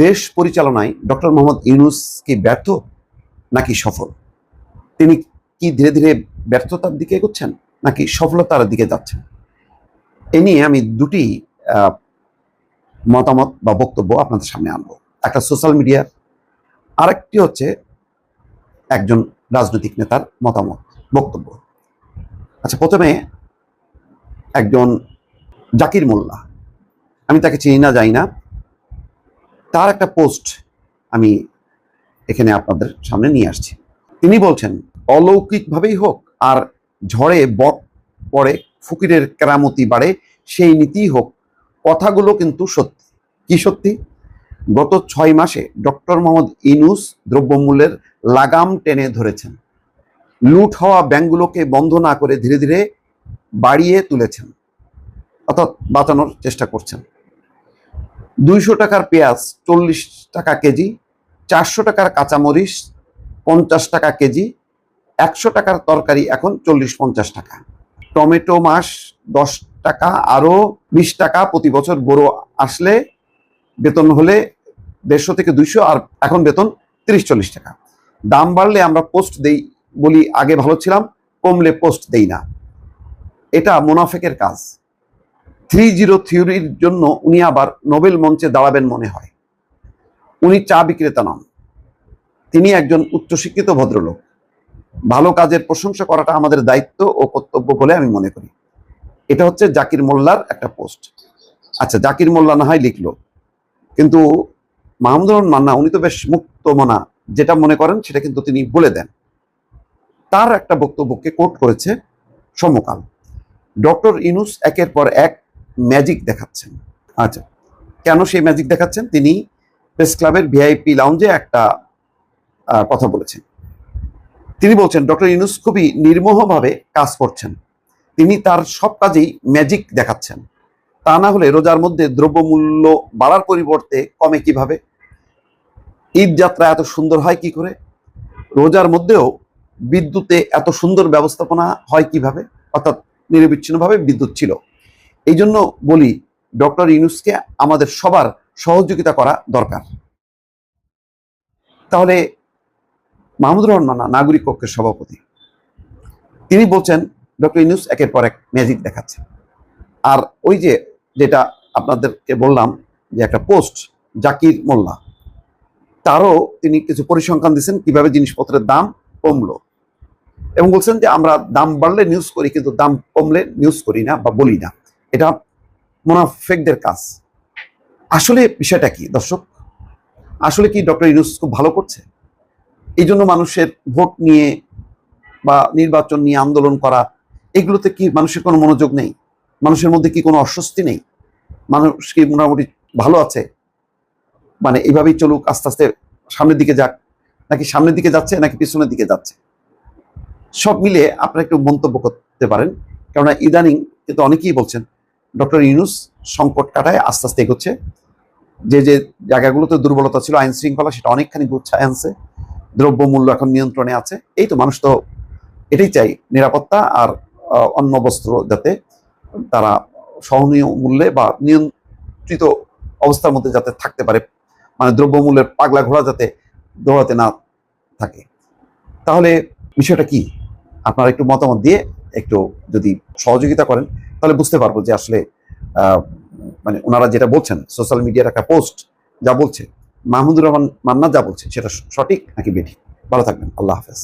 দেশ পরিচালনায় ডক্টর মোহাম্মদ ইউনূস কি ব্যর্থ নাকি সফল? তিনি কি ধীরে ধীরে ব্যর্থতার দিকে এগোচ্ছেন নাকি সফলতার দিকে যাচ্ছেন? এ নিয়ে আমি দুটি মতামত বা বক্তব্য আপনাদের সামনে আনবো। একটা সোশ্যাল মিডিয়ার, আরেকটি হচ্ছে একজন রাজনৈতিক নেতার মতামত, বক্তব্য। আচ্ছা, প্রথমে একজন জাকির মোল্লা, আমি তাকে চিনি না, জানি না, তার একটা পোস্ট আমি এখানে আপনাদের সামনে নিয়ে আসছি। তিনি বলছেন, অলৌকিকভাবেই হোক আর ঝড়ে বট পড়ে ফকিরের কেরামতি বাড়ে, সেই নীতিই হোক, কথাগুলো কিন্তু সত্যি। কি সত্যি? গত 6 মাসে ডক্টর মোহাম্মদ ইউনূস দ্রব্যমূল্যের লাগাম টেনে ধরেছেন। লুট হওয়া ব্যাংকগুলোকে বন্ধ না করে ধীরে ধীরে বাড়িয়ে তুলেছেন, অর্থাৎ বাঁচানোর চেষ্টা করছেন। 200 টাকার পেঁয়াজ 40 টাকা কেজি, 400 টাকার কাঁচামরিচ 50 টাকা কেজি, 100 টাকার তরকারি এখন 40-50 টাকা। টমেটো মাস 10 টাকা, আরও 20 টাকা প্রতি বছর। বড় আসলে বেতন হলে 150 থেকে 200, আর এখন বেতন 30-40 টাকা। দাম বাড়লে আমরা পোস্ট দেই, বলি আগে ভালো ছিলাম, কমলে পোস্ট দেই না। এটা মুনাফেকের কাজ। 3-0 থিওরির জন্য উনি আবার নোবেল মঞ্চে দাঁড়াবেন মনে হয়। উনি চা বিক্রেতা নন, তিনি একজন উচ্চশিক্ষিত ভদ্রলোক। ভালো কাজের প্রশংসা করাটা আমাদের দায়িত্ব ও কর্তব্য বলে আমি মনে করি। এটা হচ্ছে জাকির মোল্লার একটা পোস্ট। আচ্ছা, জাকির মোল্লা না হয় লিখলো, কিন্তু মাহমুদুর রহমান মান্না উনি তো বেশ মুক্তমনা, যেটা মনে করেন সেটা কিন্তু তিনি বলে দেন। তার একটা বক্তব্যকে কোট করেছে সমকাল। ডক্টর ইউনূস একের পর এক ম্যাজিক দেখাচ্ছেন। আচ্ছা, কেন সেই ম্যাজিক দেখাচ্ছেন? তিনি প্রেস ক্লাবের ভিআইপি লাউঞ্জে একটা কথা বলেছেন। তিনি বলছেন, ডক্টর ইউনূস খুবই নির্মোহভাবে কাজ করছেন। তিনি তার সব কাজেই ম্যাজিক দেখাচ্ছেন। তা না হলে রোজার মধ্যে দ্রব্যমূল্য বাড়ার পরিবর্তে কমে কিভাবে? ঈদ যাত্রা এত সুন্দর হয় কি করে? রোজার মধ্যেও বিদ্যুতে এত সুন্দর ব্যবস্থাপনা হয় কিভাবে? অর্থাৎ নিরবিচ্ছিন্নভাবে বিদ্যুৎ ছিল। এই জন্য বলি, ডক্টর ইউনূসকে আমাদের সবার সহযোগিতা করা দরকার। তাহলে মাহমুদুর রহমান মান্না, নাগরিক পক্ষের সভাপতি, তিনি বলছেন ডক্টর ইউনূস একের পর এক ম্যাজিক দেখাচ্ছে। আর ওই যে যেটা আপনাদেরকে বললাম, যে একটা পোস্ট জাকির মোল্লা, তারও তিনি কিছু পরিসংখ্যান দিচ্ছেন কিভাবে জিনিসপত্রের দাম কমলো, এবং বলছেন যে আমরা দাম বাড়লে নিউজ করি, কিন্তু দাম কমলে নিউজ করি না বা বলি না। এটা মুনাফেকদের কাজ। আসলে বিষয়টা কি দর্শক? আসলে কি ডক্টর ইউনূস খুব ভালো করছে? এই জন্য মানুষের ভোট নিয়ে বা নির্বাচন নিয়ে আন্দোলন করা, এগুলোতে কি মানুষের কোনো মনোযোগ নেই? মানুষের মধ্যে কি কোনো অস্বস্তি নেই? মানুষ কি মোটামুটি ভালো আছে? মানে এইভাবেই চলুক, আস্তে আস্তে সামনের দিকে যাক, নাকি সামনের দিকে যাচ্ছে নাকি পিছনের দিকে যাচ্ছে? সব মিলে আপনারা একটু মন্তব্য করতে পারেন। কেননা ইদানিং কিন্তু অনেকেই বলছেন ডক্টর ইউনূস সংকট কাটায় আস্তে আস্তে এগোচ্ছে। যে যে জায়গাগুলোতে দুর্বলতা ছিল, আইন শৃঙ্খলা, সেটা অনেকখানি গুছায় আনছে। দ্রব্যমূল্য এখন নিয়ন্ত্রণে আছে। এই তো, মানুষ তো এটাই চাই, নিরাপত্তা আর অন্ন বস্ত্র যাতে তারা সহনীয় মূল্যে বা নিয়ন্ত্রিত অবস্থার মধ্যে যাতে থাকতে পারে, মানে দ্রব্যমূল্যের পাগলা ঘোড়া যাতে দৌড়াতে না থাকে। তাহলে বিষয়টা কি? আপনারা একটু মতামত দিয়ে একটু যদি সহযোগিতা করেন, তাহলে বুঝতে পারবো যে আসলে মানে ওনারা যেটা বলছেন, সোশ্যাল মিডিয়ার একটা পোস্ট যা বলছে, মাহমুদুর রহমান মান্না যা বলছে, সেটা সঠিক নাকি বেঠিক। ভালো থাকবেন, আল্লাহ হাফেজ।